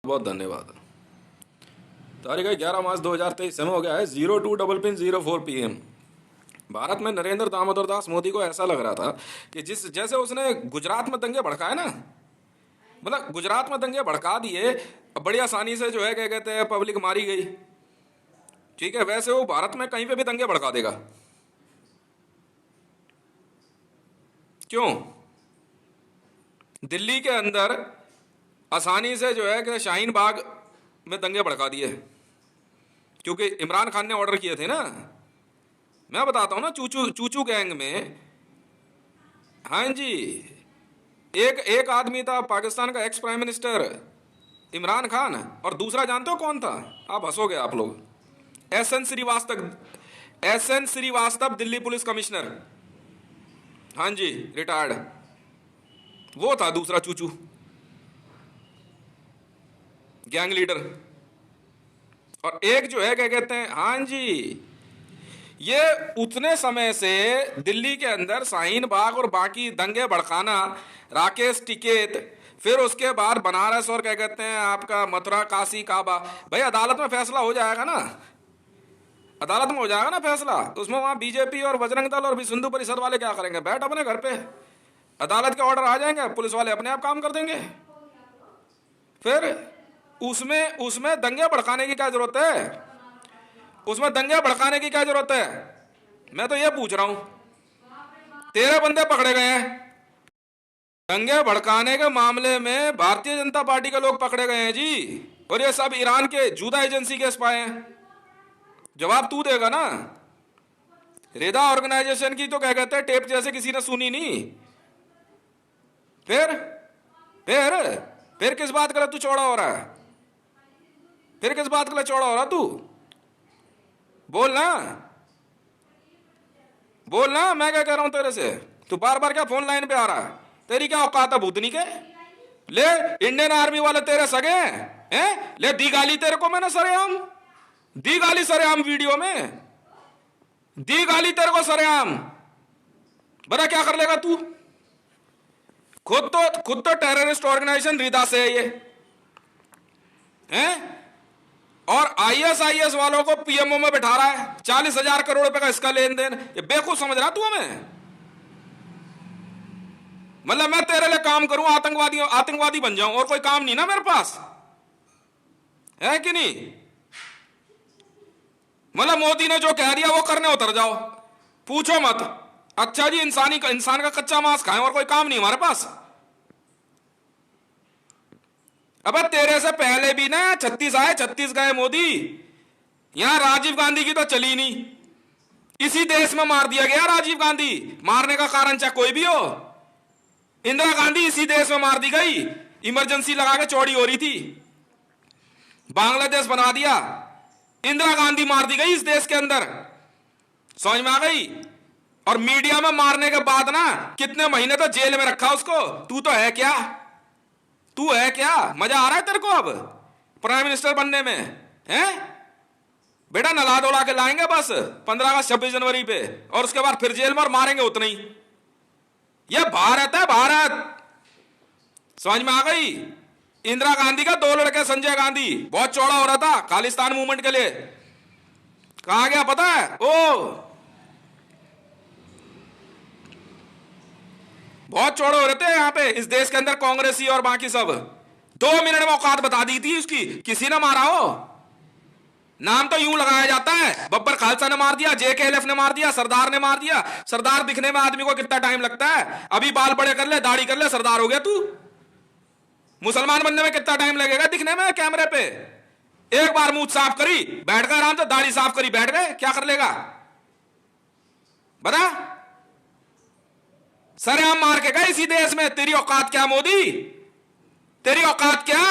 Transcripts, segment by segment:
बहुत धन्यवाद। तारीख है 11 मार्च 2023, समय हो गया है 02:04 PM। भारत में नरेंद्र दामोदर दास मोदी को ऐसा लग रहा था कि जिस जैसे उसने गुजरात में दंगे भड़काए ना, मतलब गुजरात में दंगे भड़का दिए, बड़ी आसानी से जो है क्या कहते हैं पब्लिक मारी गई, ठीक है, वैसे वो भारत में कहीं पे भी दंगे भड़का देगा। क्यों? दिल्ली के अंदर आसानी से जो है कि शाहीन बाग में दंगे भड़का दिए क्योंकि इमरान खान ने ऑर्डर किए थे ना। मैं बताता हूं ना, चूचू चूचू गैंग में, हाँ जी, एक एक आदमी था पाकिस्तान का ex prime minister Imran Khan, और दूसरा जानते हो कौन था? आप हंसोगे आप लोग। S N Srivastava Delhi police commissioner, हाँ जी, रिटायर्ड, वो था दूसरा चूचू गैंग लीडर। और एक जो है क्या कहते हैं, हाँ जी, ये उतने समय से दिल्ली के अंदर शाहीन बाग और बाकी दंगे भड़काना, राकेश टिकैत, फिर उसके बाद बनारस और क्या कहते हैं आपका मथुरा काशी काबा। भाई अदालत में फैसला हो जाएगा ना, अदालत में हो जाएगा ना फैसला, तो उसमें वहां बीजेपी और बजरंग दल और हिंदू परिषद वाले क्या करेंगे? बैठ अपने घर पे, अदालत के ऑर्डर आ जाएंगे, पुलिस वाले अपने आप काम कर देंगे। फिर उसमें उसमें दंगे भड़काने की क्या जरूरत है? उसमें दंगे भड़काने की क्या जरूरत है? मैं तो ये पूछ रहा हूं, तेरे बंदे पकड़े गए हैं दंगे भड़काने के मामले में, भारतीय जनता पार्टी के लोग पकड़े गए हैं जी, और ये सब ईरान के जूदा एजेंसी के स्पाई हैं। जवाब तू देगा ना। रेदा ऑर्गेनाइजेशन की तो क्या कहते हैं टेप जैसे किसी ने सुनी नहीं। फिर फिर फिर किस बात के लिए तू चौड़ा हो रहा है? फिर किस बात के लिए चौड़ा हो रहा तू? बोल ना, बोल ना, मैं क्या कह रहा हूं तेरे से? तू बार बार क्या फोन लाइन पे आ रहा है? तेरी क्या औकात है भूतनी के? ले, इंडियन आर्मी वाले तेरे सगे हैं? ले, दी गाली तेरे को मैंने सरेआम, दी गाली सरेआम, वीडियो में दी गाली तेरे को सरेआम। बता क्या कर लेगा तू? खुद तो टेररिस्ट ऑर्गेनाइजेशन रिदा से है ये, हैं? और आईएस वालों को पीएमओ में बैठा रहा है, 40,000 करोड़ रुपए का इसका लेन देन। ये बेवकूफ समझ रहा तू हमें? मतलब मैं तेरे लिए काम करूं, आतंकवादी बन जाऊं, और कोई काम नहीं ना मेरे पास, है कि नहीं? मतलब मोदी ने जो कह दिया वो करने उतर जाओ, पूछो मत। अच्छा जी, इंसान का कच्चा मांस खाएं और कोई काम नहीं हमारे पास। अब तेरे से पहले भी ना 36 आए, 36 गए मोदी। यहां राजीव गांधी की तो चली नहीं, इसी देश में मार दिया गया राजीव गांधी। मारने का कारण चाहे कोई भी हो, इंदिरा गांधी इसी देश में मार दी गई, इमरजेंसी लगा के चौड़ी हो रही थी, बांग्लादेश बना दिया, इंदिरा गांधी मार दी गई इस देश के अंदर। समझ में आ गई? और मीडिया में मारने के बाद ना कितने महीने तो जेल में रखा उसको। तू तो है क्या? तू है क्या? मजा आ रहा है तेरे को अब प्राइम मिनिस्टर बनने में? हैं बेटा, नला दौड़ा के लाएंगे बस 15 अगस्त 26 जनवरी पे, और उसके बाद फिर जेल में, और मारेंगे उतने ही। यह भारत है, भारत। समझ में आ गई? इंदिरा गांधी का 2 लड़के, संजय गांधी बहुत चौड़ा हो रहा था खालिस्तान मूवमेंट के लिए, कहां गया पता है? ओ बहुत चौड़े हो रहे थे यहां पे इस देश के अंदर, कांग्रेसी और बाकी सब। 2 मिनट में औकात बता दी थी उसकी, किसी ने मारा हो? नाम तो यूं लगाया जाता है, बब्बर खालसा ने मार दिया, JKLF ने मार दिया, सरदार ने मार दिया। सरदार दिखने में आदमी को कितना टाइम लगता है? अभी बाल बड़े कर ले, दाढ़ी कर ले, सरदार हो गया तू। मुसलमान बनने में कितना टाइम लगेगा दिखने में कैमरे पे? एक बार मुंह साफ करी, बैठ गए आराम से, दाढ़ी साफ करी, बैठ गए, क्या कर लेगा बता? सरेआम मार के गए इसी देश में। तेरी औकात क्या मोदी? तेरी औकात क्या?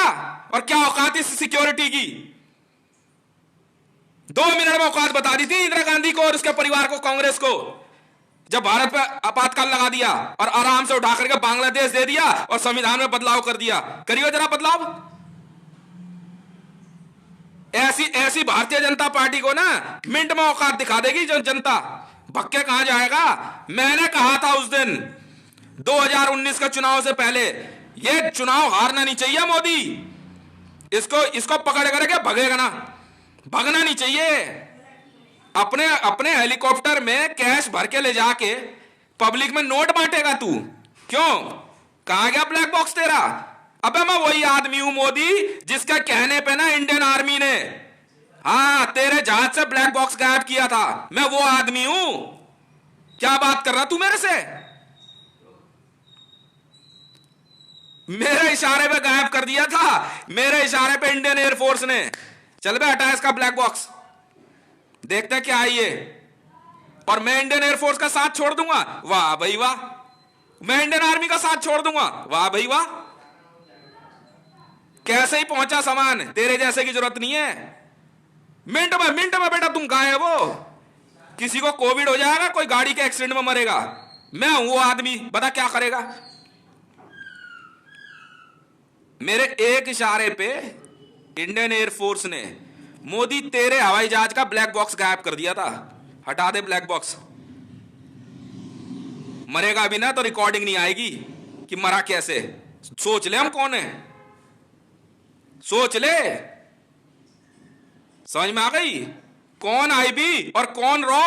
और क्या औकात इस सिक्योरिटी की? 2 मिनट में औकात बता दी थी इंदिरा गांधी को और उसके परिवार को, कांग्रेस को, जब भारत पे आपातकाल लगा दिया और आराम से उठा करके बांग्लादेश दे दिया और संविधान में बदलाव कर दिया। करिए जरा बदलाव। ऐसी भारतीय जनता पार्टी को ना मिनट में औकात दिखा देगी जनता, भक्के कहां जाएगा। मैंने कहा था उस दिन 2019 का चुनाव से पहले, ये चुनाव हारना नहीं चाहिए मोदी, इसको इसको पकड़ करके भगेगा ना, भगना नहीं चाहिए। अपने अपने हेलीकॉप्टर में कैश भर के ले जाके पब्लिक में नोट बांटेगा तू? क्यों? कहां गया ब्लैक बॉक्स तेरा? अबे मैं वही आदमी हूं मोदी जिसके कहने पे ना इंडियन आर्मी ने हाँ तेरे जहाज से ब्लैक बॉक्स गायब किया था। मैं वो आदमी हूं। क्या बात कर रहा तू मेरे से? मेरे इशारे पे गायब कर दिया था, मेरे इशारे पे इंडियन एयरफोर्स ने। चल बे हटा इसका ब्लैक बॉक्स, देखते हैं क्या है ये। और मैं इंडियन एयरफोर्स का साथ छोड़ दूंगा? वाह भाई वाह। मैं इंडियन आर्मी का साथ छोड़ दूंगा? वाह भाई वाह। कैसे ही पहुंचा सामान, तेरे जैसे की जरूरत नहीं है। मिनट में बेटा तुम कहां है वो? किसी को कोविड हो जाएगा, कोई गाड़ी के एक्सीडेंट में मरेगा, मैं हूं वो आदमी, बता क्या करेगा? मेरे एक इशारे पे इंडियन एयरफोर्स ने मोदी तेरे हवाई जहाज का ब्लैक बॉक्स गायब कर दिया था। हटा दे ब्लैक बॉक्स। मरेगा भी ना तो रिकॉर्डिंग नहीं आएगी कि मरा कैसे। सोच ले हम कौन है, सोच ले। समझ में आ गई? कौन आईबी और कौन रॉ,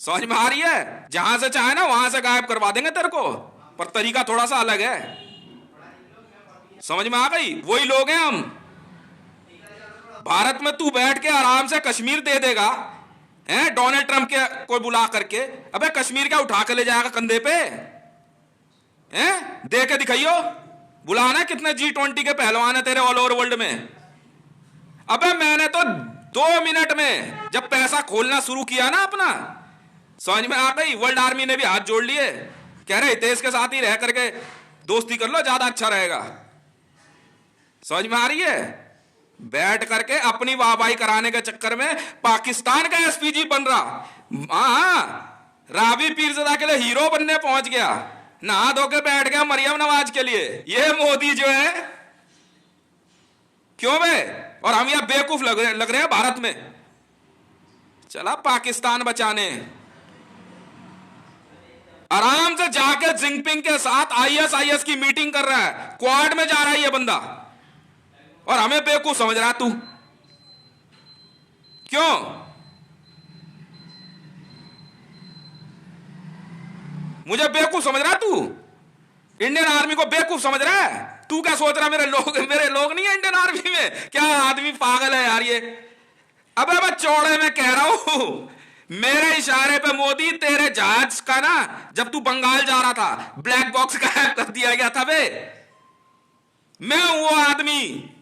समझ में आ रही है? जहां से चाहे ना वहां से गायब करवा देंगे तेरे को, पर तरीका थोड़ा सा अलग है। समझ में आ गई? वही लोग हैं हम। भारत में तू बैठ के आराम से कश्मीर दे देगा, हैं? डोनाल्ड ट्रंप के को बुला करके, अबे कश्मीर क्या उठा के ले जाएगा कंधे पे? हैं? दे के दिखाइयो। बुलाना कितने G20 के पहलवान है तेरे ऑल ओवर वर्ल्ड में। अबे मैंने तो 2 मिनट में जब पैसा खोलना शुरू किया ना अपना, समझ में आ गई? वर्ल्ड आर्मी ने भी हाथ जोड़ लिए, कह रहे हितेश के साथ ही रह करके दोस्ती कर लो, ज्यादा अच्छा रहेगा। समझ में आ रही है? बैठ करके अपनी वाहवाही कराने के चक्कर में पाकिस्तान का एसपीजी बन रहा। हाँ, रावी पीरज़ादा के लिए हीरो बनने पहुंच गया, नहा धो के बैठ गया मरियम नवाज के लिए। ये मोदी जो है, क्यों बे? और हम यहां बेवकूफ लग रहे हैं भारत में। चला पाकिस्तान बचाने, आराम से जाके जिनपिंग के साथ आईएसआईएस की मीटिंग कर रहा है, क्वाड में जा रहा है ये बंदा, और हमें बेवकूफ समझ रहा तू। क्यों? मुझे बेवकूफ समझ रहा तू? इंडियन आर्मी को बेवकूफ समझ रहा है? तू क्या सोच रहा मेरे लोग नहीं है इंडियन आर्मी में? क्या आदमी पागल है यार ये। अबे मैं चौड़े में कह रहा हूं, मेरे इशारे पे मोदी तेरे जहाज का ना, जब तू बंगाल जा रहा था, ब्लैक बॉक्स गायब कर दिया गया था बे। मैं हूं वो आदमी।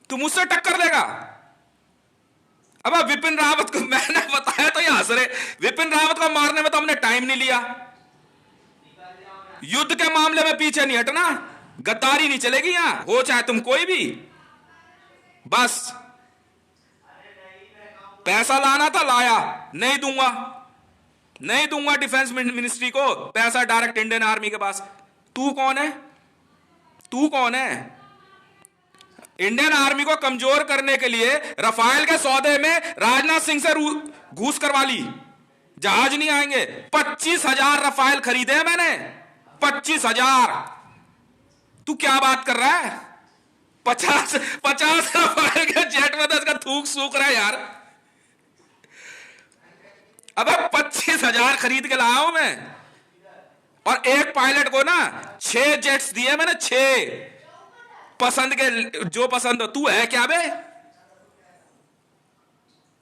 तू मुझसे टक्कर लेगा? अब विपिन रावत को मैंने बताया तो ये हंस रहे। विपिन रावत को मारने में तो हमने टाइम नहीं लिया। युद्ध के मामले में पीछे नहीं हटना, गद्दारी नहीं चलेगी यहां, हो चाहे तुम कोई भी। बस पैसा लाना था, लाया, नहीं दूंगा, नहीं दूंगा डिफेंस मिनिस्ट्री को पैसा डायरेक्ट इंडियन आर्मी के पास। तू कौन है? तू कौन है? इंडियन आर्मी को कमजोर करने के लिए रफाल के सौदे में राजनाथ सिंह से घूस करवा ली, जहाज नहीं आएंगे। 25,000 रफाल खरीदे हैं मैंने, 25,000। तू क्या बात कर रहा है? 50 रफाल के जेट में तो इसका थूक सूख रहा है यार। अबे 25,000 खरीद के लाया हूं मैं, और एक पायलट को ना 6 जेट्स दिए मैंने, 6 पसंद के, जो पसंद हो। तू है क्या बे?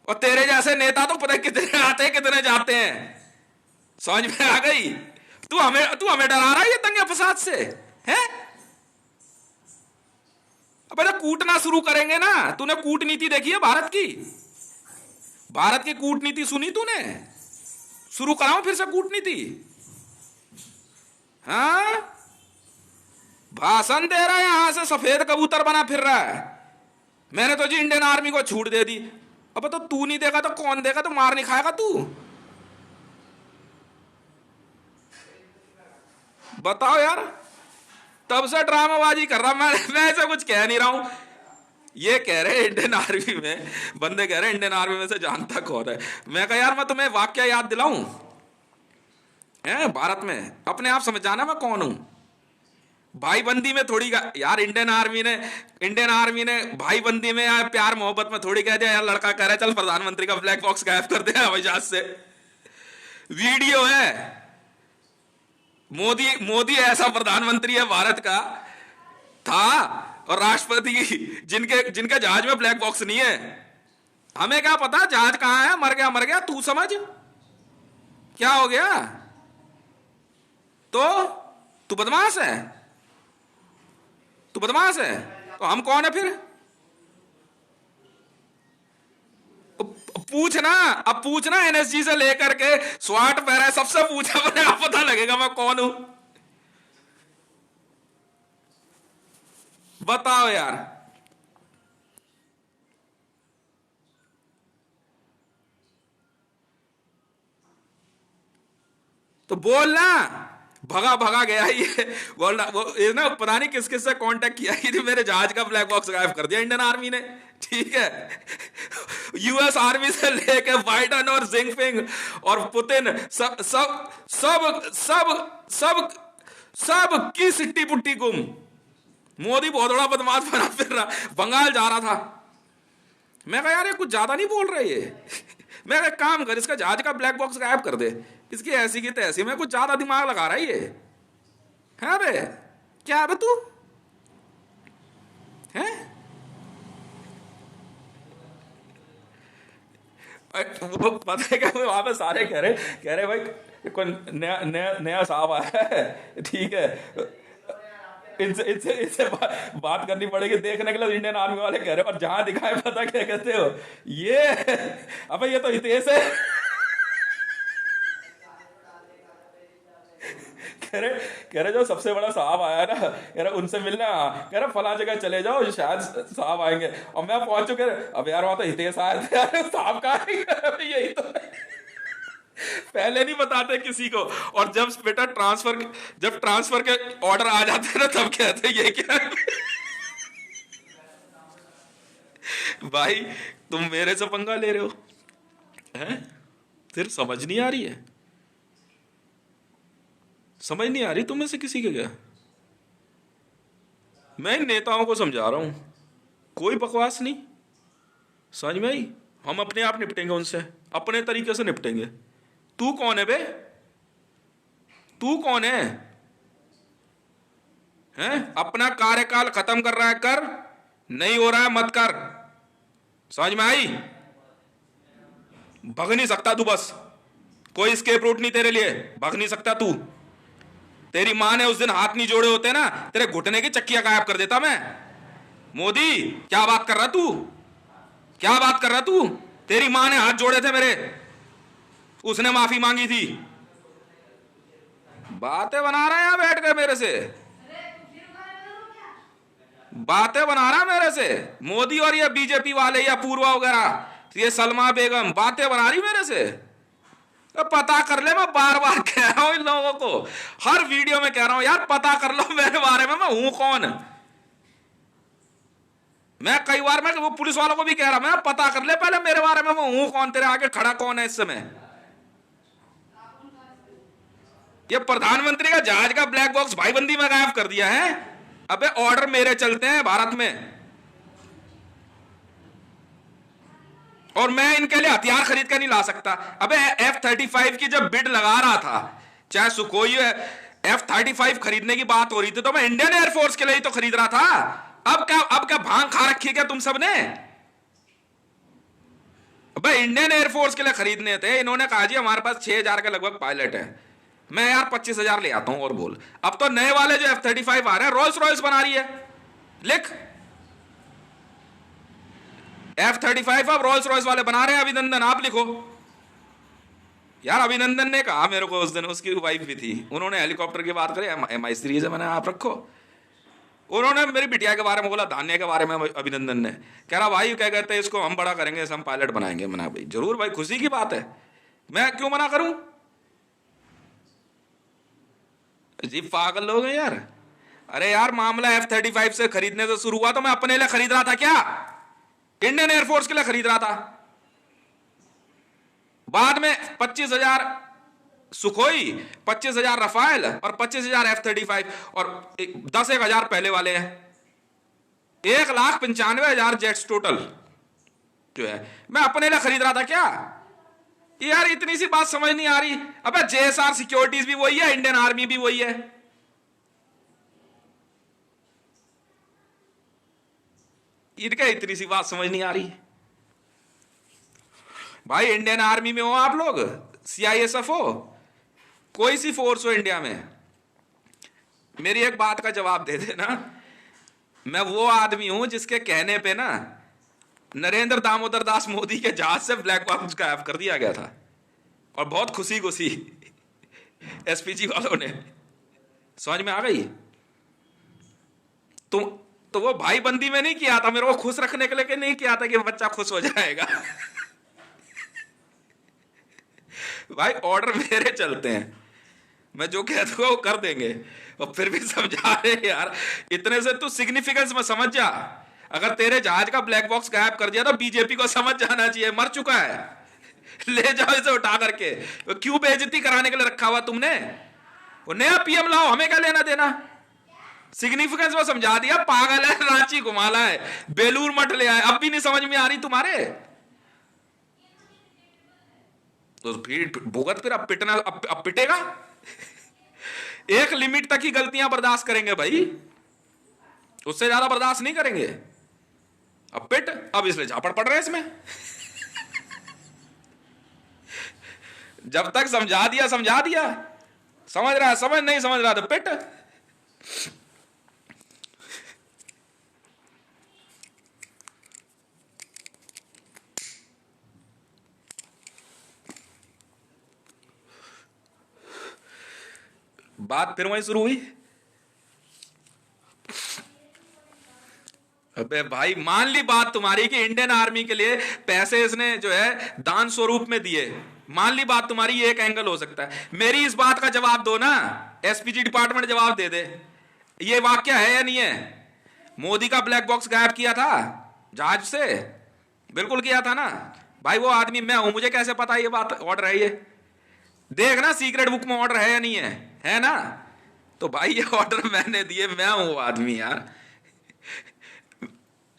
और तेरे जैसे नेता तो पता कितने आते हैं कितने जाते हैं, समझ में आ गई? तू हमें डरा रहा है ये दंगे फसाद से, हैं? अब जब कूटना शुरू करेंगे ना, तूने कूटनीति देखी है भारत की? भारत की कूटनीति सुनी तूने? शुरू कराऊं फिर से कूटनीति? हाँ, भाषण दे रहा है यहां से, सफेद कबूतर बना फिर रहा है। मैंने तो जी इंडियन आर्मी को छूट दे दी। अब तो तू नहीं देगा तो कौन देगा? तो मार नहीं खाएगा तू? बताओ यार। तब से ड्रामाबाजी कर रहा मैं ऐसा कुछ कह नहीं रहा हूं। ये कह रहे इंडियन आर्मी में, बंदे कह रहे इंडियन आर्मी में से जानता कौन है। मैं कहा यार मैं तुम्हें वाक्य याद दिलाऊं? भारत में अपने आप समझ जाना मैं कौन हूं। भाई बंदी में थोड़ी यार, इंडियन आर्मी ने भाई बंदी में या प्यार मोहब्बत में थोड़ी कह दिया यार, लड़का कह रहा है चल प्रधानमंत्री का ब्लैक बॉक्स गायब कर दे हवाई जहाज से। वीडियो है। मोदी मोदी ऐसा प्रधानमंत्री है भारत का था, और राष्ट्रपति जिनके जिनके जहाज में ब्लैक बॉक्स नहीं है। हमें क्या पता जहाज कहां है, मर गया तू समझ क्या हो गया। तो तू बदमाश है, तू बदमाश है, तो हम कौन है फिर? पूछना, अब पूछना एनएसजी से लेकर के स्वाट पैरा सबसे पूछा, अपने आप पता लगेगा मैं कौन हूं। बताओ यार। तो बोलना, भगा भगा गया ये बोलना, वो ये ना पता नहीं किस किस से कांटेक्ट किया कि मेरे जहाज का ब्लैक बॉक्स गायब कर दिया इंडियन आर्मी ने। ठीक है, यूएस आर्मी से लेके बाइडन और जिनपिंग और पुतिन सब सब सब सब सब सब की सिट्टी पुट्टी गुम। मोदी बहुत बड़ा बदमाश बना फिर रहा, बंगाल जा रहा था। मैं कहा यार ये कुछ ज्यादा नहीं बोल रहे ये। मैं कहा काम कर, इसका जहाज का ब्लैक बॉक्स गायब कर दे, इसकी ऐसी की तैसी। मैं कुछ ज्यादा दिमाग लगा रहा है ये है बे। क्या बे तू है? पता है क्या, वहां पे सारे कह रहे भाई कोई नया नया नया साहब आया है, ठीक है, इनसे इनसे इनसे बात करनी पड़ेगी। देखने के लिए इंडियन आर्मी वाले कह रहे, और जहां दिखाए पता क्या कहते हो ये, अबे ये तो हितेश है। कह रहे जो सबसे बड़ा साहब आया ना, कह रहे उनसे मिलना, कह रहे फला जगह चले जाओ शायद साहब आएंगे। और मैं पहुंचू, कह रहे अब यार वहां तो हितेश आए थे यार, साहब कहाँ है? यही तो पहले नहीं बताते किसी को, और जब बेटा ट्रांसफर के ऑर्डर आ जाते हैं ना तब कहते हैं ये क्या भाई तुम मेरे से पंगा ले रहे हो हैं? फिर समझ नहीं आ रही है, समझ नहीं आ रही तुम्हें से किसी के क्या? मैं इन नेताओं को समझा रहा हूं, कोई बकवास नहीं, समझ में आई? हम अपने आप निपटेंगे उनसे, अपने तरीके से निपटेंगे। तू कौन है बे? तू कौन है? हैं? अपना कार्यकाल खत्म कर रहा है कर, नहीं हो रहा है मत कर, समझ में आई? भग नहीं सकता तू, बस कोई स्केप रूट नहीं तेरे लिए, भग नहीं सकता तू। तेरी मां ने उस दिन हाथ नहीं जोड़े होते ना, तेरे घुटने की चक्कियां गायब कर देता मैं। मोदी क्या बात कर रहा तू, क्या बात कर रहा तू? तेरी मां ने हाथ जोड़े थे मेरे, उसने माफी मांगी थी। बातें बना रहा है यहां बैठ के मेरे से, बातें बना रहा मेरे से मोदी और ये बीजेपी वाले या पूर्वा वगैरह, ये सलमा बेगम बातें बना रही मेरे से। तो पता कर ले, मैं बार बार कह रहा हूं इन लोगों को, हर वीडियो में कह रहा हूं यार पता कर लो मेरे बारे में, मैं हूं कौन। मैं कई बार मैं वो पुलिस वालों को भी कह रहा, मैं पता कर ले पहले मेरे बारे में, मैं हूं कौन, तेरे आगे खड़ा कौन है इस समय। ये प्रधानमंत्री का जहाज का ब्लैक बॉक्स भाईबंदी में गायब कर दिया है। अबे ऑर्डर मेरे चलते हैं भारत में, और मैं इनके लिए हथियार खरीद कर नहीं ला सकता। अबे F-35 की जब बिड लगा रहा था, चाहे सुखोई F-35 खरीदने की बात हो रही थी, तो मैं इंडियन एयरफोर्स के लिए ही तो खरीद रहा था। अब क्या भांग खा रखी है क्या तुम सबने? अबे इंडियन एयरफोर्स के लिए खरीदने थे, इन्होंने कहा जी हमारे पास 6,000 के लगभग पायलट है, मैं यार 25,000 ले आता हूं और बोल। अब तो नए वाले जो F-35 आ रहे हैं, रोल्स रॉयस बना रही है, लिख F-35 अब रोल्स रॉयस वाले बना रहे हैं, अभिनंदन आप लिखो यार। अभिनंदन ने कहा मेरे को उस दिन, उसकी वाइफ भी थी, उन्होंने हेलीकॉप्टर की बात करी, MI सीरीज है, मैंने आप रखो। उन्होंने मेरी बिटिया के बारे में बोला, धान्य के बारे में, अभिनंदन ने कह रहा भाई क्या कहते हैं इसको हम बड़ा करेंगे, हम पायलट बनाएंगे। मैंने भाई जरूर भाई, खुशी की बात है, मैं क्यों मना करूं? जी पागल लोग हैं यार। अरे यार मामला F-35 से खरीदने से शुरू हुआ, तो मैं अपने लिए खरीद रहा था क्या? इंडियन एयरफोर्स के लिए खरीद रहा था। बाद में 25,000 सुखोई, 25,000 रफाल और 25,000 F-35 और 10,000 पहले वाले हैं। 1,95,000 जेट्स टोटल जो है। मैं अपने लिए खरीद रहा था क्या यार? इतनी सी बात समझ नहीं आ रही। अबे JSR सिक्योरिटीज भी वही है, इंडियन आर्मी भी वही है। इनका इतनी सी बात समझ नहीं आ रही। भाई इंडियन आर्मी में हो आप लोग, CISF हो, कोई सी फोर्स हो इंडिया में, मेरी एक बात का जवाब दे देना। मैं वो आदमी हूं जिसके कहने पे ना नरेंद्र दामोदर दास मोदी के जहाज से ब्लैक बॉक्स गायब कर दिया गया था, और बहुत खुशी खुशी SPG वालों ने। समझ में आ गई? तो वो भाई बंदी में नहीं किया था, मेरे को खुश रखने के लिए नहीं किया था कि बच्चा खुश हो जाएगा। भाई ऑर्डर मेरे चलते हैं, मैं जो कहता हूं वो कर देंगे। और फिर भी समझा रहे यार, इतने से तू सिग्निफिकेंस में समझ जा। अगर तेरे जहाज का ब्लैक बॉक्स गायब कर दिया तो बीजेपी को समझ जाना चाहिए मर चुका है, ले जाओ इसे उठा करके। क्यों बेइज्जती कराने के लिए रखा हुआ तुमने? वो नया PM लाओ, हमें क्या लेना देना। सिग्निफिकेंस में समझा दिया, पागल है, रांची घुमाला है, बेलूर मठ ले आए, अब भी नहीं समझ में आ रही तुम्हारे। तो फिर भुगत, फिर अब पिटना, अब पिटेगा। एक लिमिट तक ही गलतियां बर्दाश्त करेंगे भाई, उससे ज्यादा बर्दाश्त नहीं करेंगे। अब पिट, अब इसलिए झापड़ पड़ रहे हैं इसमें। जब तक समझा दिया समझा दिया, समझ रहा है समझ, नहीं समझ रहा तो पिट। बात फिर वहीं शुरू हुई। अबे भाई मान ली बात तुम्हारी कि इंडियन आर्मी के लिए पैसे इसने जो है दान स्वरूप में दिए, मान ली बात तुम्हारी, ये एक एंगल हो सकता है। मेरी इस बात का जवाब दो ना, SPG डिपार्टमेंट जवाब दे दे, ये वाक्य है या नहीं है? मोदी का ब्लैक बॉक्स गायब किया था जहाज से, बिल्कुल किया था ना भाई। वो आदमी मैं हूं, मुझे कैसे पता ये बात ऑर्डर है? ये देख ना सीक्रेट बुक में ऑर्डर है या नहीं है ना? तो भाई ये ऑर्डर मैंने दिए, मैं हूं वो आदमी यार।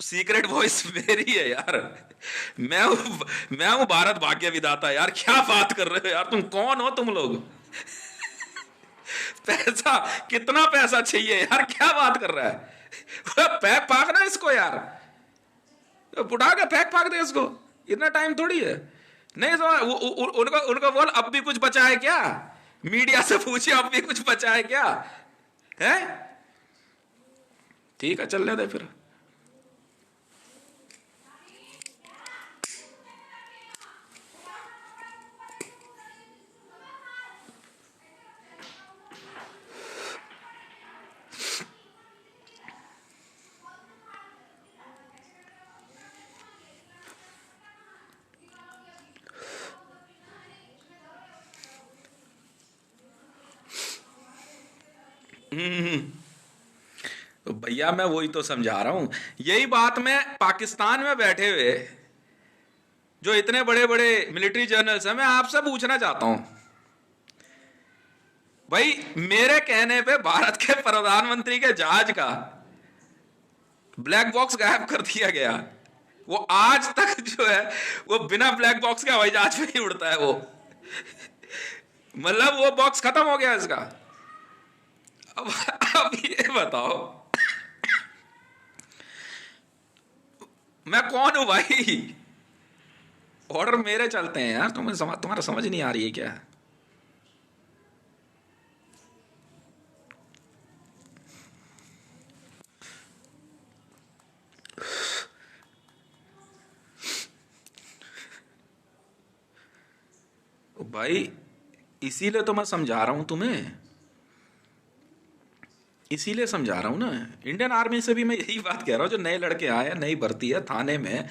सीक्रेट वॉइस मेरी है यार, मैं हूं भारत भाग्य विधाता यार। क्या बात कर रहे हो यार, तुम कौन हो तुम लोग? पैसा, कितना पैसा चाहिए यार, क्या बात कर रहा है? पैक पाक ना इसको यार, उठा के पैक पाक दे इसको, इतना टाइम थोड़ी है। नहीं समझ, उनको बोल अब भी कुछ बचा है क्या? मीडिया से पूछिए अब भी कुछ बचा है क्या? है ठीक है, चलने दे फिर। तो भैया मैं वही तो समझा रहा हूं, यही बात मैं पाकिस्तान में बैठे हुए जो इतने बड़े बड़े मिलिट्री जर्नल्स हैं, मैं आपसे पूछना चाहता हूं भाई, मेरे कहने पे भारत के प्रधानमंत्री के जहाज का ब्लैक बॉक्स गायब कर दिया गया। वो आज तक जो है वो बिना ब्लैक बॉक्स के हवाई जहाज में ही उड़ता है वो। मतलब वो बॉक्स खत्म हो गया इसका। अब ये बताओ मैं कौन हूं भाई? ऑर्डर मेरे चलते हैं यार, तुम्हारा समझ नहीं आ रही है क्या? भाई इसीलिए तो मैं समझा रहा हूं तुम्हें, इसीलिए समझा रहा हूं ना। इंडियन आर्मी से भी मैं यही बात कह रहा हूं, जो नए लड़के आए, नई भर्ती है, थाने में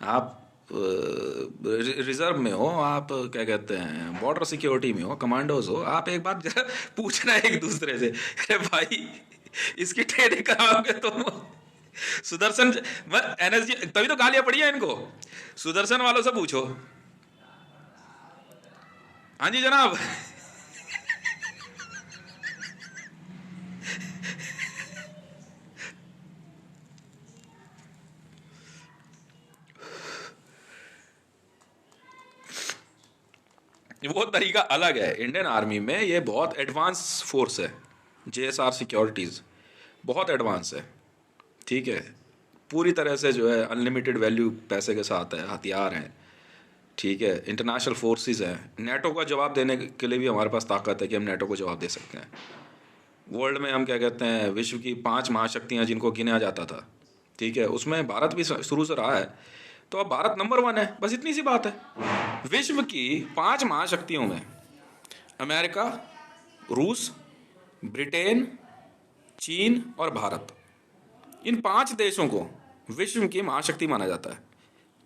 आप रिजर्व में हो, आप क्या कहते हैं बॉर्डर सिक्योरिटी में हो, कमांडोज हो, आप एक बात जरा पूछना एक दूसरे से, अरे भाई इसकी ट्रेनिंग कराओगे तुम? सुदर्शन NSG, तभी तो गालियां पड़ी है इनको। सुदर्शन वालों से पूछो। हाँ जी जनाब। वो तरीका अलग है। इंडियन आर्मी में ये बहुत एडवांस फोर्स है, जेएसआर सिक्योरिटीज़ बहुत एडवांस है, ठीक है। पूरी तरह से जो है अनलिमिटेड वैल्यू पैसे के साथ है, हथियार हैं, ठीक है। इंटरनेशनल फोर्सेस हैं, नेटो का जवाब देने के लिए भी हमारे पास ताकत है कि हम नेटो को जवाब दे सकते हैं। वर्ल्ड में हम क्या कहते हैं, विश्व की 5 महाशक्तियाँ जिनको गिना जाता था, ठीक है, उसमें भारत भी शुरू से रहा है, तो अब भारत नंबर 1 है, बस इतनी सी बात है। विश्व की 5 महाशक्तियों में अमेरिका, रूस, ब्रिटेन, चीन और भारत, इन 5 देशों को विश्व की महाशक्ति माना जाता है,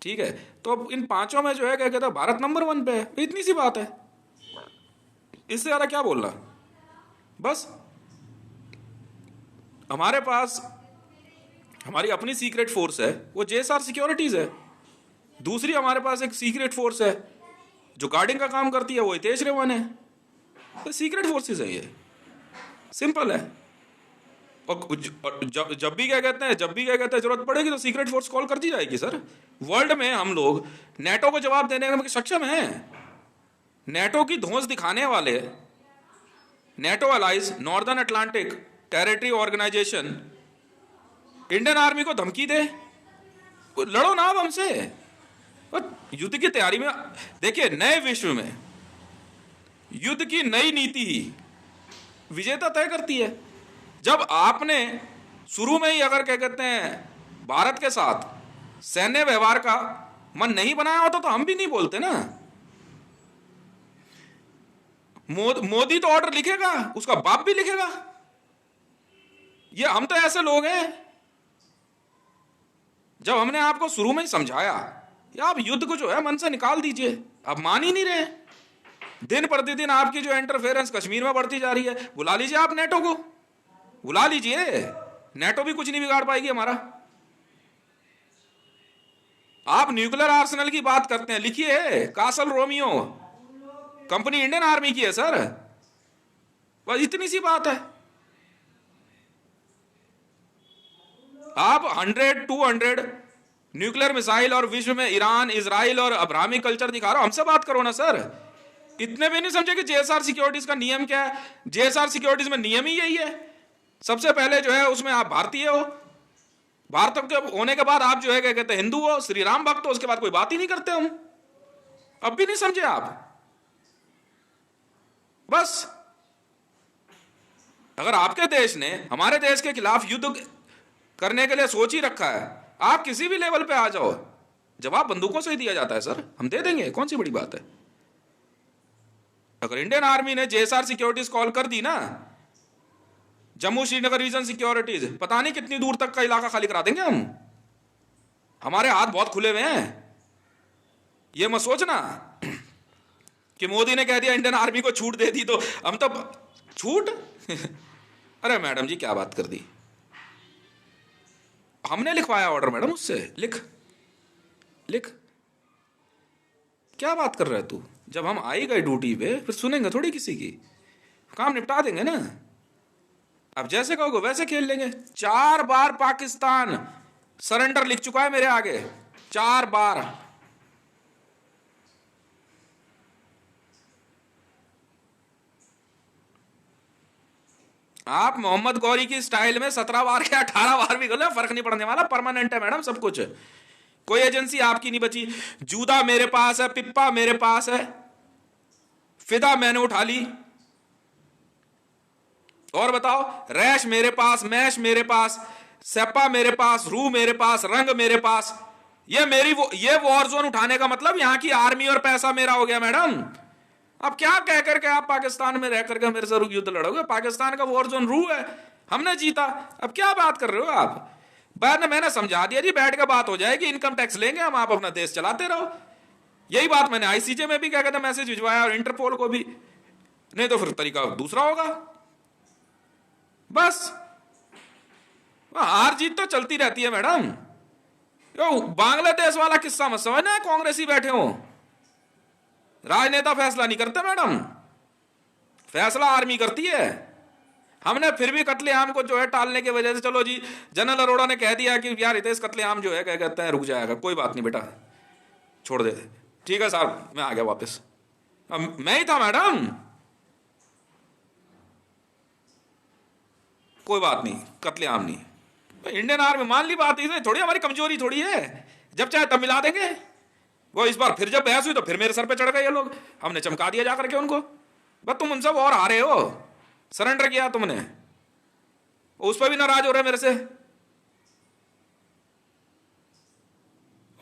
ठीक है। तो अब इन 5 में जो है क्या कहता है, भारत नंबर 1 पे है, इतनी सी बात है, इससे ज़्यादा क्या बोलना। बस हमारे पास हमारी अपनी सीक्रेट फोर्स है, वो जेएसआर सिक्योरिटीज़ है। दूसरी हमारे पास एक सीक्रेट फोर्स है जो गार्डिंग का काम करती है, वो हितेश रेवन है। तो सीक्रेट फोर्सेस है, ये सिंपल है। और जब भी क्या कहते हैं, जरूरत पड़ेगी तो सीक्रेट फोर्स कॉल कर दी जाएगी सर। वर्ल्ड में हम लोग नेटो को जवाब देने में सक्षम हैं। नेटो की धौंस दिखाने वाले NATO allies northern Atlantic territory organisation Indian army को धमकी दे, लड़ो ना अब हमसे। और युद्ध की तैयारी में देखिए, नए विश्व में युद्ध की नई नीति ही विजेता तय करती है। जब आपने शुरू में ही अगर क्या कहते हैं भारत के साथ सैन्य व्यवहार का मन नहीं बनाया होता तो हम भी नहीं बोलते ना। मोदी तो ऑर्डर लिखेगा, उसका बाप भी लिखेगा। ये हम तो ऐसे लोग हैं, जब हमने आपको शुरू में ही समझाया या आप युद्ध को जो है मन से निकाल दीजिए, आप मान ही नहीं रहे। दिन प्रतिदिन आपकी जो इंटरफेरेंस कश्मीर में बढ़ती जा रही है, बुला लीजिए आप नेटो को, बुला लीजिए, नेटो भी कुछ नहीं बिगाड़ पाएगी हमारा। आप न्यूक्लियर आर्सेनल की बात करते हैं, लिखिए castle Romeo, company Indian army की है सर, बस इतनी सी बात है। आप 100-200 न्यूक्लियर मिसाइल और विश्व में ईरान, इजराइल और अब्राहमी कल्चर दिखा रहा हो, हमसे बात करो ना सर। इतने भी नहीं समझे कि जेएसआर सिक्योरिटीज का नियम क्या है। जेएसआर सिक्योरिटीज में नियम ही यही है, सबसे पहले जो है उसमें आप भारतीय हो, भारत के होने के बाद आप जो है क्या कहते हैं हिंदू हो, श्री राम भक्त हो, उसके बाद कोई बात ही नहीं करते हम। अब भी नहीं समझे आप। बस अगर आपके देश ने हमारे देश के खिलाफ युद्ध करने के लिए सोच ही रखा है, आप किसी भी लेवल पे आ जाओ, जवाब बंदूकों से ही दिया जाता है सर, हम दे देंगे, कौन सी बड़ी बात है। अगर इंडियन आर्मी ने जेएसआर सिक्योरिटीज कॉल कर दी ना, जम्मू श्रीनगर रीजन सिक्योरिटीज, पता नहीं कितनी दूर तक का इलाका खाली करा देंगे हम। हमारे हाथ बहुत खुले हुए हैं। ये मत सोचना कि मोदी ने कह दिया इंडियन आर्मी को छूट दे दी तो हम तो छूट अरे मैडम जी क्या बात कर दी, हमने लिखवाया ऑर्डर मैडम उससे, लिख लिख, क्या बात कर रहा है तू। जब हम आई गए ड्यूटी पे फिर सुनेंगे थोड़ी किसी की, काम निपटा देंगे ना। अब जैसे कहोगे वैसे खेल लेंगे। 4 बार पाकिस्तान सरेंडर लिख चुका है मेरे आगे, 4 बार। आप मोहम्मद गौरी की स्टाइल में 17 बार के 18 बार भी गए, फर्क नहीं पड़ने वाला, परमानेंट है मैडम सब कुछ। कोई एजेंसी आपकी नहीं बची। जूदा मेरे पास है, पिप्पा मेरे पास है, फिदा मैंने उठा ली, और बताओ रैश मेरे पास, मैश मेरे पास, सेपा मेरे पास, रू मेरे पास, रंग मेरे पास। ये वॉर जोन उठाने का मतलब यहां की आर्मी और पैसा मेरा हो गया मैडम। अब क्या कह करके आप पाकिस्तान में रह करके मेरे से युद्ध लड़ोगे। पाकिस्तान का वॉर जोन रू है, हमने जीता, अब क्या बात कर रहे हो आप। बाद में मैंने समझा दिया जी, बैठ के बात हो जाएगी, इनकम टैक्स लेंगे हम, आप अपना देश चलाते रहो। यही बात मैंने आईसीजे में भी क्या कहते मैसेज भिजवाया और इंटरपोल को भी, नहीं तो फिर तरीका दूसरा होगा। बस हार जीत तो चलती रहती है मैडम। बांग्लादेश वाला किस्सा मत समझना कांग्रेसी बैठे हो, राजनेता फैसला नहीं करते मैडम, फैसला आर्मी करती है। हमने फिर भी कत्लेआम को जो है टालने की वजह से, चलो जी जनरल अरोड़ा ने कह दिया कि यार इस कत्लेआम जो है क्या कहते हैं रुक जाएगा, कोई बात नहीं बेटा छोड़ दे, ठीक है साहब मैं आ गया वापस। मैं ही था मैडम। कोई बात नहीं, कत्लेआम नहीं। इंडियन आर्मी मान ली बात, इसमें थोड़ी हमारी कमजोरी थोड़ी है, जब चाहे तब मिला देंगे। वो इस बार फिर जब बहस हुई तो फिर मेरे सर पे चढ़ गए ये लोग, हमने चमका दिया जाकर के उनको। बस तुम उनसे और हारे हो, सरेंडर किया तुमने, उस पर भी नाराज हो रहे मेरे से।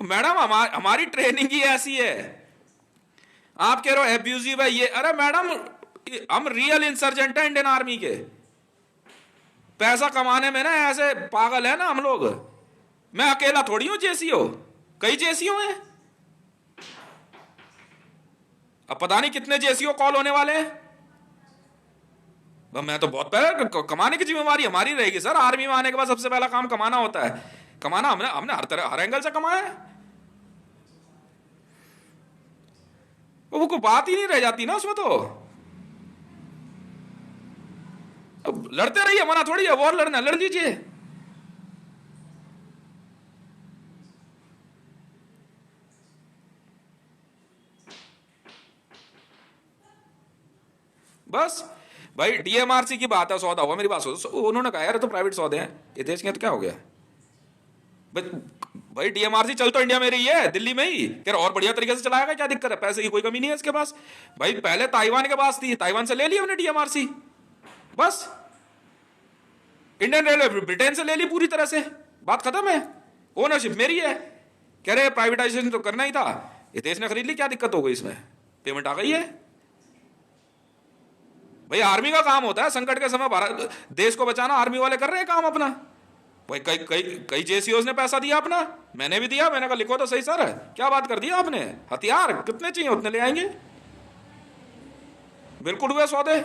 मैडम हमारी ट्रेनिंग ही ऐसी है। आप कह रहे हो एब्यूजिव है ये, अरे मैडम हम रियल इंसर्जेंट है इंडियन आर्मी के। पैसा कमाने में ना ऐसे पागल है ना हम लोग। मैं अकेला थोड़ी हूं जेसीओ, कई जेसीओ हैं। अब पता नहीं कितने जेसीओ कॉल होने वाले हैं। मैं तो बहुत पहले, कमाने की जिम्मेवारी हमारी रहेगी सर। आर्मी में आने के बाद सबसे पहला काम कमाना होता है। कमाना हमने हमने हर तरह हर एंगल से कमाया है। वो कोई बात ही नहीं रह जाती ना उसमें तो। अब लड़ते रहिए, मना थोड़ी है, वॉर लड़ना लड़ लीजिए। बस भाई डीएमआरसी की बात है, सौदा हुआ, मेरी बात सुनो। उन्होंने कहा यार तो प्राइवेट सौदे हैं, ये देश के तो क्या हो गया भाई। डीएमआरसी चल तो इंडिया में रही है, दिल्ली में ही, यार और बढ़िया तरीके से चलाएगा, क्या दिक्कत है? पैसे की कोई कमी नहीं है इसके पास। भाई पहले ताइवान के पास थी, ताइवान से ले ली हमने डीएमआरसी, बस। इंडियन रेलवे ब्रिटेन से ले ली पूरी तरह से, बात खत्म है। ओनरशिप मेरी है। कह रहे प्राइवेटाइजेशन तो करना ही था, ये देश ने खरीद ली, क्या दिक्कत हो गई इसमें? पेमेंट आ गई है। भाई आर्मी का काम होता है संकट के समय भारत देश को बचाना, आर्मी वाले कर रहे हैं काम अपना। भाई कई कई कई जेसीओज ने पैसा दिया अपना, मैंने भी दिया। मैंने कहा लिखो तो सही सर, क्या बात कर दी आपने? हथियार कितने चाहिए उतने ले आएंगे, बिल्कुल हुए सौदे।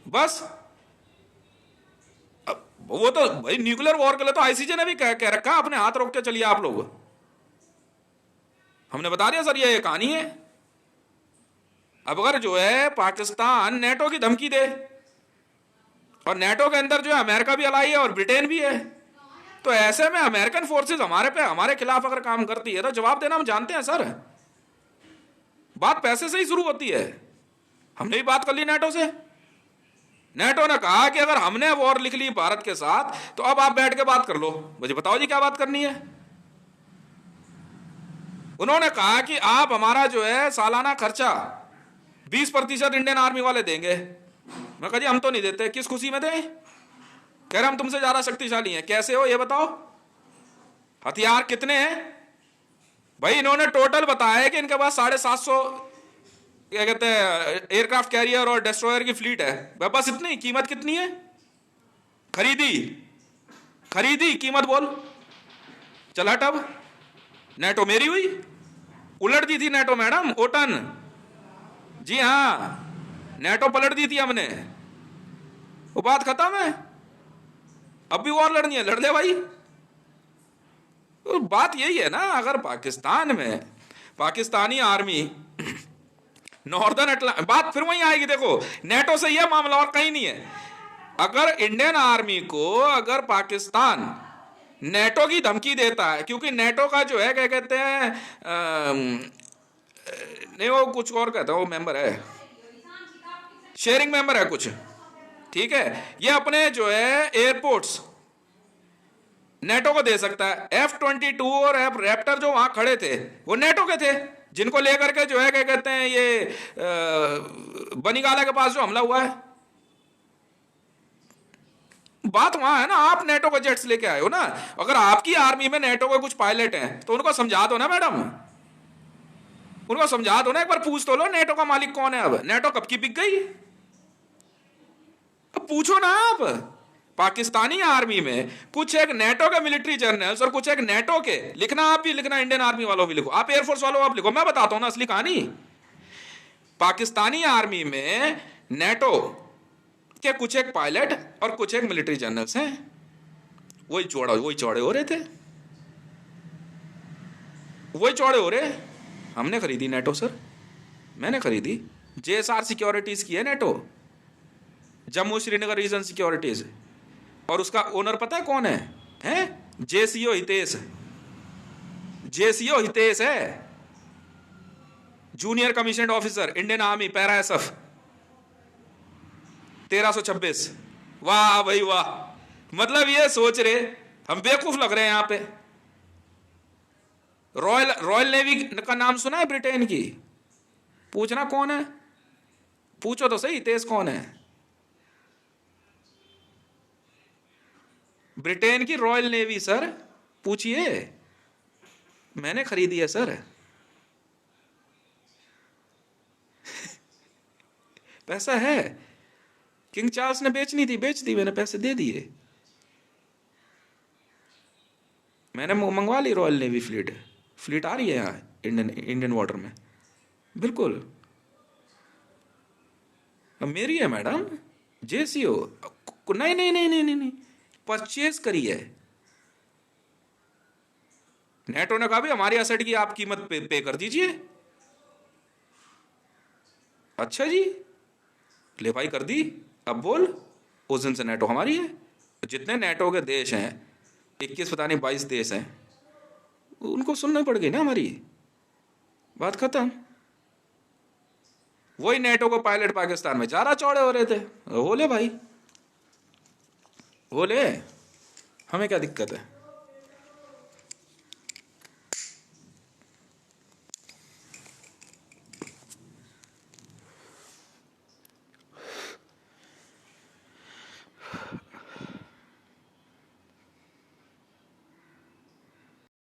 बस वो तो भाई न्यूक्लियर वॉर के लिए तो आईसीजे ने भी कह रखा, अपने हाथ रोक के चलिए आप लोग। हमने बता दिया सर ये कहानी है। अब अगर जो है पाकिस्तान नेटो की धमकी दे, और नेटो के अंदर जो है अमेरिका भी अलाई है और ब्रिटेन भी है, तो ऐसे में अमेरिकन फोर्सेस हमारे पे हमारे खिलाफ अगर काम करती है तो जवाब देना हम जानते हैं सर। बात पैसे से ही शुरू होती है। हमने भी बात कर ली नेटो से। नेटो ने कहा कि अगर हमने वॉर लिख ली भारत के साथ तो अब आप बैठ के बात कर लो, मुझे बताओ जी क्या बात करनी है। उन्होंने कहा कि आप हमारा जो है सालाना खर्चा 20% इंडियन आर्मी वाले देंगे। मैं कहा जी हम तो नहीं देते, किस खुशी में दें? कह रहे हम तुमसे ज्यादा शक्तिशाली हैं। कैसे हो ये बताओ? हथियार कितने हैं? भाई इन्होंने टोटल बताया है कि इनके पास 750 क्या कहते हैं एयरक्राफ्ट कैरियर और डिस्ट्रॉयर की फ्लीट है। बस इतनी। कीमत कितनी है? खरीदी कीमत बोल। चला टब नेटो मेरी हुई, उलट दी थी नेटो मैडम, ओटन जी हाँ, नेटो पलट दी थी हमने। वो बात खत्म है। अब भी वॉर लड़नी है, लड़ ले भाई। तो बात यही है ना, अगर पाकिस्तान में पाकिस्तानी आर्मी नॉर्दर्न अटलांटिक, बात फिर वहीं आएगी। देखो नेटो से यह मामला और कहीं नहीं है। अगर इंडियन आर्मी को अगर पाकिस्तान नेटो की धमकी देता है, क्योंकि नेटो का जो है क्या कहते हैं नहीं वो कुछ और कहता है, वो मेंबर है, शेयरिंग मेंबर है कुछ, ठीक है। ये अपने जो है एयरपोर्ट्स नेटो को दे सकता है। F-22 और रैप्टर जो वहां खड़े थे वो नेटो के थे, जिनको लेकर के जो है क्या कहते हैं ये बनीगाला के पास जो हमला हुआ है। बात वहां है ना, आप नेटो के जेट्स लेके आए हो ना। अगर आपकी आर्मी में नेटो के कुछ पायलट हैं तो उनको समझा दो ना मैडम, उनको समझा दो ना, एक बार पूछ तो लो नेटो का मालिक कौन है। अब नेटो कब की बिक गई? अब पूछो ना आप। पाकिस्तानी आर्मी में कुछ एक नेटो के मिलिट्री जनरल्स और कुछ एक नेटो के, लिखना आप भी लिखना, इंडियन आर्मी वालों भी लिखो, आप एयरफोर्स वालों आप लिखो, मैं बताता हूं ना असली कहानी। पाकिस्तानी आर्मी में नेटो के कुछ एक पायलट और कुछ एक मिलिट्री जनरल्स हैं, वही चौड़े हो रहे थे, वही चौड़े हो रहे। हमने खरीदी नेटो सर, मैंने खरीदी। JSR सिक्योरिटीज की है NATO, Jammu Srinagar region securities, और उसका ओनर पता है कौन है? JCO हितेश। जेसीओ हितेश है, junior commission officer, Indian army, para SF, 1326। वाह भाई वाह, मतलब ये सोच रहे हम बेवकूफ लग रहे हैं यहां पे। रॉयल रॉयल नेवी का नाम सुना है ब्रिटेन की? पूछना कौन है, पूछो तो सही हितेश कौन है। ब्रिटेन की रॉयल नेवी सर, पूछिए, मैंने खरीदी है सर। पैसा है, किंग चार्ल्स ने बेचनी थी, बेच दी मैंने, पैसे दे दिए, मैंने मंगवा ली रॉयल नेवी फ्लीट। फ्लीट आ रही है यहाँ इंडियन वाटर में, बिल्कुल मेरी है मैडम। जेसीओ नहीं नहीं नहीं नहीं नहीं, नहीं। परचेज करी है। नेटो ने कहा भी हमारी एसेट की आप कीमत पे कर दीजिए। अच्छा जी, ले भाई कर दी, अब बोल, उस दिन से नेटो हमारी है। जितने नेटो के देश हैं, 21 पता नहीं 22 देश हैं, उनको सुनना पड़ गई ना हमारी बात, खत्म। वही नेटो को पायलट पाकिस्तान में ज्यादा चौड़े हो रहे थे, हो ले भाई, हो ले, हमें क्या दिक्कत है।